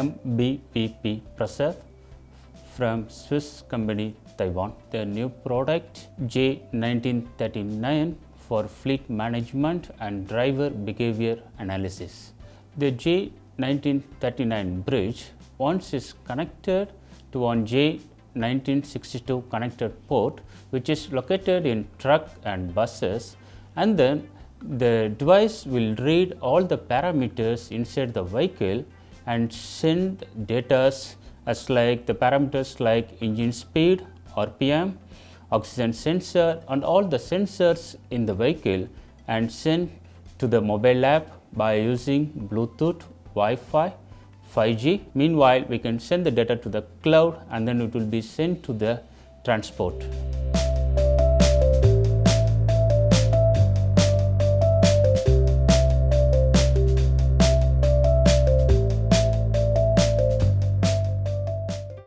MBPP processor from Swiss company Taiwan. Their new product J1939 for fleet management and driver behavior analysis. The J1939 bridge, once is connected to one J1962 connected port, which is located in truck and buses, and then the device will read all the parameters inside the vehicle and send data as like the parameters like engine speed, RPM, oxygen sensor, and all the sensors in the vehicle, and send to the mobile app by using Bluetooth, Wi-Fi, 5G. Meanwhile, we can send the data to the cloud and then it will be sent to the transport.